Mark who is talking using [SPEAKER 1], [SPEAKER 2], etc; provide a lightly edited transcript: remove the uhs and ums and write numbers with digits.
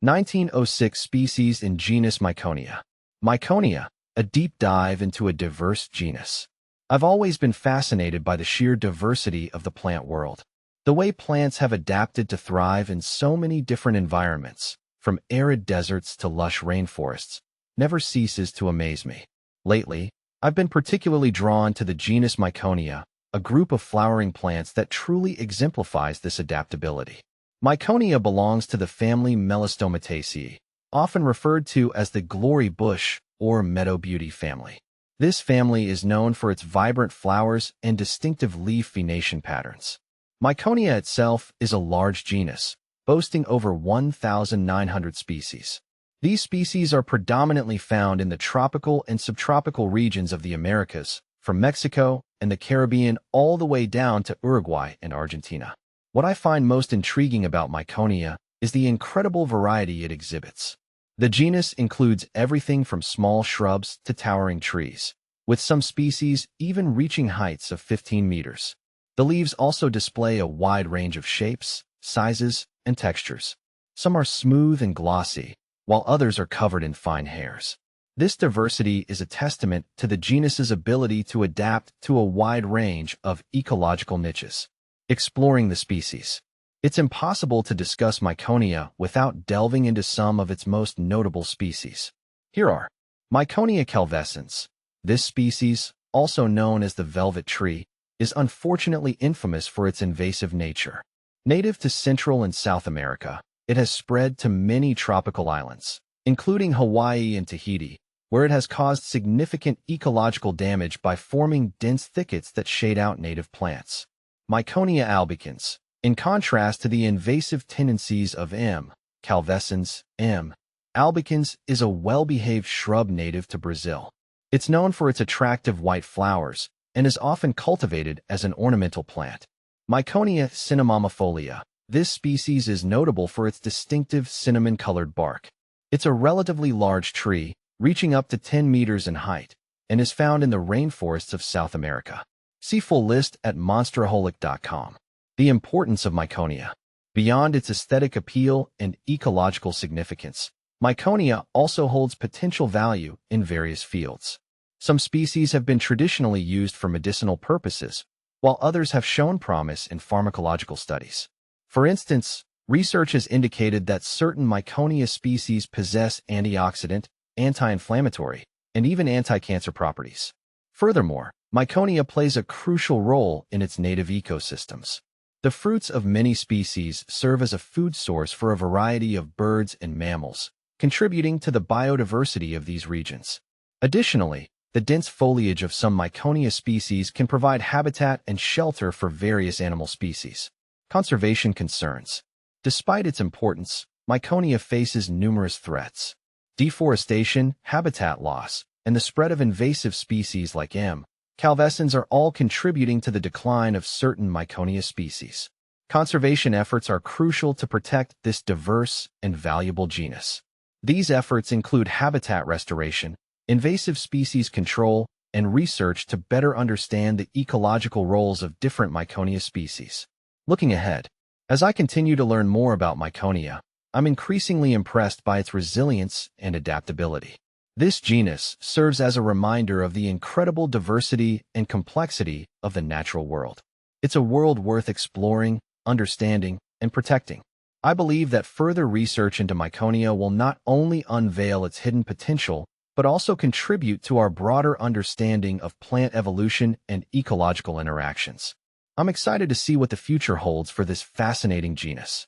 [SPEAKER 1] 1906 species in genus Miconia. Miconia, a deep dive into a diverse genus. I've always been fascinated by the sheer diversity of the plant world. The way plants have adapted to thrive in so many different environments, from arid deserts to lush rainforests, never ceases to amaze me. Lately, I've been particularly drawn to the genus Miconia, a group of flowering plants that truly exemplifies this adaptability. Miconia belongs to the family Mellistomataceae, often referred to as the glory bush or meadow beauty family. This family is known for its vibrant flowers and distinctive leaf venation patterns. Miconia itself is a large genus, boasting over 1,900 species. These species are predominantly found in the tropical and subtropical regions of the Americas, from Mexico and the Caribbean all the way down to Uruguay and Argentina. What I find most intriguing about Miconia is the incredible variety it exhibits. The genus includes everything from small shrubs to towering trees, with some species even reaching heights of 15 meters. The leaves also display a wide range of shapes, sizes, and textures. Some are smooth and glossy, while others are covered in fine hairs. This diversity is a testament to the genus's ability to adapt to a wide range of ecological niches. Exploring the species. It's impossible to discuss Miconia without delving into some of its most notable species. Here are Miconia calvescens. This species, also known as the velvet tree, is unfortunately infamous for its invasive nature. Native to Central and South America, it has spread to many tropical islands, including Hawaii and Tahiti, where it has caused significant ecological damage by forming dense thickets that shade out native plants. Miconia albicans. In contrast to the invasive tendencies of M. calvescens, M. albicans is a well-behaved shrub native to Brazil. It's known for its attractive white flowers and is often cultivated as an ornamental plant. Miconia cinnamomyfolia. This species is notable for its distinctive cinnamon-colored bark. It's a relatively large tree, reaching up to 10 meters in height, and is found in the rainforests of South America. See full list at monsteraholic.com. The importance of Miconia. Beyond its aesthetic appeal and ecological significance, Miconia also holds potential value in various fields. Some species have been traditionally used for medicinal purposes, while others have shown promise in pharmacological studies. For instance, research has indicated that certain Miconia species possess antioxidant, anti-inflammatory, and even anti-cancer properties. Furthermore, Miconia plays a crucial role in its native ecosystems. The fruits of many species serve as a food source for a variety of birds and mammals, contributing to the biodiversity of these regions. Additionally, the dense foliage of some Miconia species can provide habitat and shelter for various animal species. Conservation concerns. Despite its importance, Miconia faces numerous threats. Deforestation, habitat loss, and the spread of invasive species like M. calvescens are all contributing to the decline of certain Miconia species. Conservation efforts are crucial to protect this diverse and valuable genus. These efforts include habitat restoration, invasive species control, and research to better understand the ecological roles of different Miconia species. Looking ahead, as I continue to learn more about Miconia, I'm increasingly impressed by its resilience and adaptability. This genus serves as a reminder of the incredible diversity and complexity of the natural world. It's a world worth exploring, understanding, and protecting. I believe that further research into Miconia will not only unveil its hidden potential, but also contribute to our broader understanding of plant evolution and ecological interactions. I'm excited to see what the future holds for this fascinating genus.